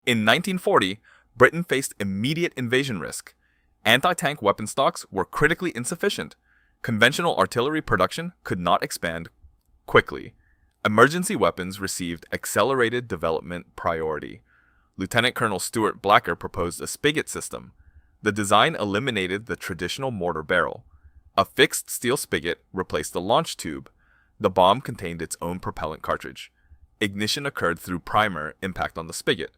In 1940, Britain faced immediate invasion risk. Anti-tank weapon stocks were critically insufficient. Conventional artillery production could not expand quickly. Emergency weapons received accelerated development priority. Lieutenant Colonel Stuart Blacker proposed a spigot system. The design eliminated the traditional mortar barrel. A fixed steel spigot replaced the launch tube. The bomb contained its own propellant cartridge. Ignition occurred through primer impact on the spigot.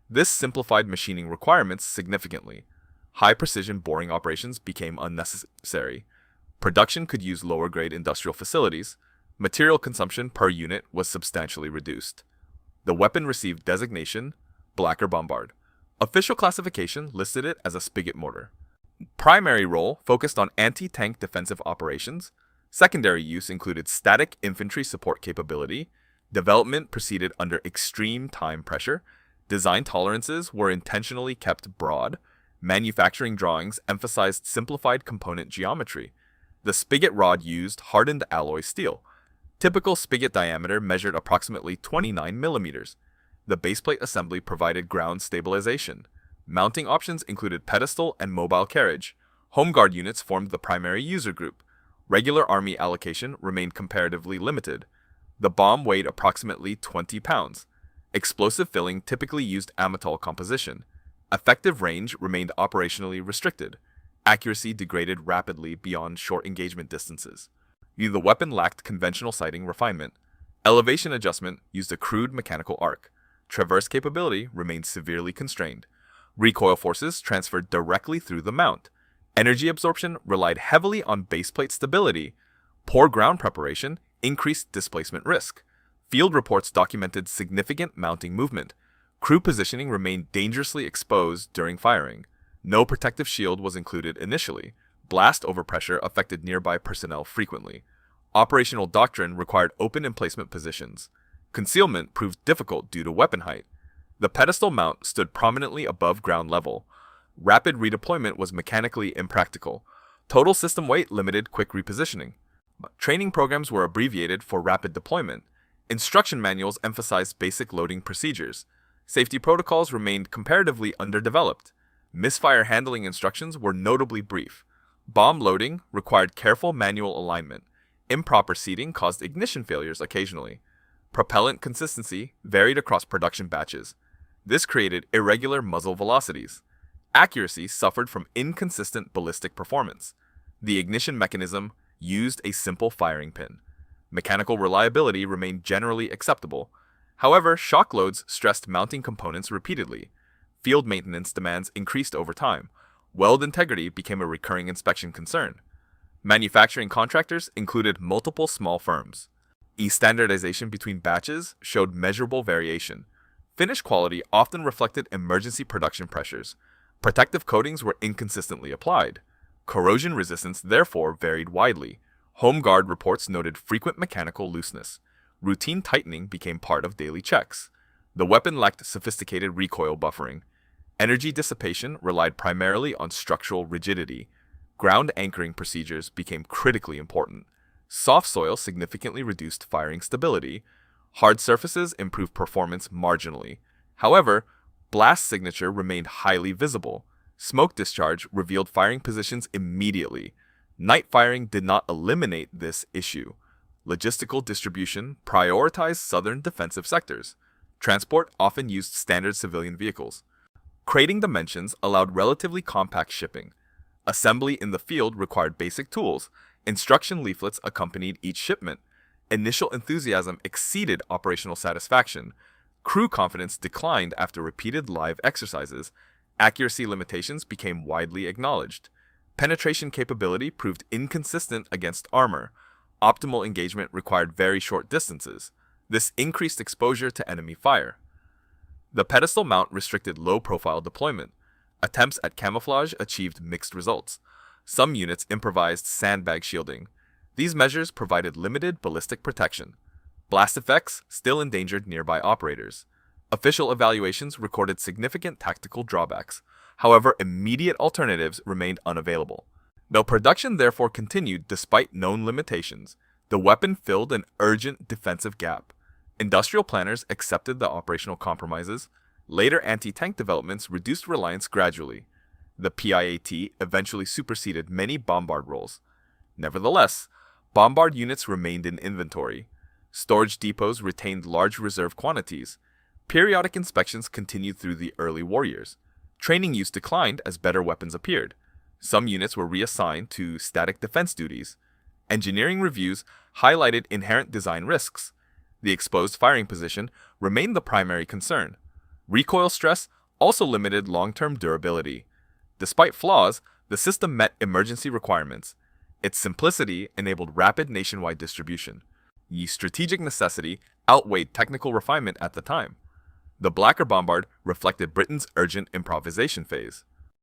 This simplified machining requirements significantly. High-precision boring operations became unnecessary. Production could use lower-grade industrial facilities. Material consumption per unit was substantially reduced. The weapon received designation Blacker Bombard. Official classification listed it as a spigot mortar. Primary role focused on anti-tank defensive operations. Secondary use included static infantry support capability. Development proceeded under extreme time pressure. Design tolerances were intentionally kept broad. Manufacturing drawings emphasized simplified component geometry. The spigot rod used hardened alloy steel. Typical spigot diameter measured approximately 29 millimeters. The baseplate assembly provided ground stabilization. Mounting options included pedestal and mobile carriage. Home Guard units formed the primary user group. Regular Army allocation remained comparatively limited. The bomb weighed approximately 20 pounds. Explosive filling typically used amatol composition. Effective range remained operationally restricted. Accuracy degraded rapidly beyond short engagement distances. The weapon lacked conventional sighting refinement. Elevation adjustment used a crude mechanical arc. Traverse capability remained severely constrained. Recoil forces transferred directly through the mount. Energy absorption relied heavily on baseplate stability. Poor ground preparation increased displacement risk. Field reports documented significant mounting movement. Crew positioning remained dangerously exposed during firing. No protective shield was included initially. Blast overpressure affected nearby personnel frequently. Operational doctrine required open emplacement positions. Concealment proved difficult due to weapon height. The pedestal mount stood prominently above ground level. Rapid redeployment was mechanically impractical. Total system weight limited quick repositioning. Training programs were abbreviated for rapid deployment. Instruction manuals emphasized basic loading procedures. Safety protocols remained comparatively underdeveloped. Misfire handling instructions were notably brief. Bomb loading required careful manual alignment. Improper seating caused ignition failures occasionally. Propellant consistency varied across production batches. This created irregular muzzle velocities. Accuracy suffered from inconsistent ballistic performance. The ignition mechanism used a simple firing pin. Mechanical reliability remained generally acceptable. However, shock loads stressed mounting components repeatedly. Field maintenance demands increased over time. Weld integrity became a recurring inspection concern. Manufacturing contractors included multiple small firms. E-standardization between batches showed measurable variation. Finish quality often reflected emergency production pressures. Protective coatings were inconsistently applied. Corrosion resistance therefore varied widely. Home Guard reports noted frequent mechanical looseness. Routine tightening became part of daily checks. The weapon lacked sophisticated recoil buffering. Energy dissipation relied primarily on structural rigidity. Ground anchoring procedures became critically important. Soft soil significantly reduced firing stability. Hard surfaces improved performance marginally. However, blast signature remained highly visible. Smoke discharge revealed firing positions immediately. Night firing did not eliminate this issue. Logistical distribution prioritized southern defensive sectors. Transport often used standard civilian vehicles. Crating dimensions allowed relatively compact shipping. Assembly in the field required basic tools. Instruction leaflets accompanied each shipment. Initial enthusiasm exceeded operational satisfaction. Crew confidence declined after repeated live exercises. Accuracy limitations became widely acknowledged. Penetration capability proved inconsistent against armor. Optimal engagement required very short distances. This increased exposure to enemy fire. The pedestal mount restricted low-profile deployment. Attempts at camouflage achieved mixed results. Some units improvised sandbag shielding. These measures provided limited ballistic protection. Blast effects still endangered nearby operators. Official evaluations recorded significant tactical drawbacks. However, immediate alternatives remained unavailable. Though production therefore continued despite known limitations, the weapon filled an urgent defensive gap. Industrial planners accepted the operational compromises. Later anti-tank developments reduced reliance gradually. The PIAT eventually superseded many Bombard roles. Nevertheless, Bombard units remained in inventory. Storage depots retained large reserve quantities. Periodic inspections continued through the early war years. Training use declined as better weapons appeared. Some units were reassigned to static defense duties. Engineering reviews highlighted inherent design risks. The exposed firing position remained the primary concern. Recoil stress also limited long-term durability. Despite flaws, the system met emergency requirements. Its simplicity enabled rapid nationwide distribution. The strategic necessity outweighed technical refinement at the time. The Blacker Bombard reflected Britain's urgent improvisation phase.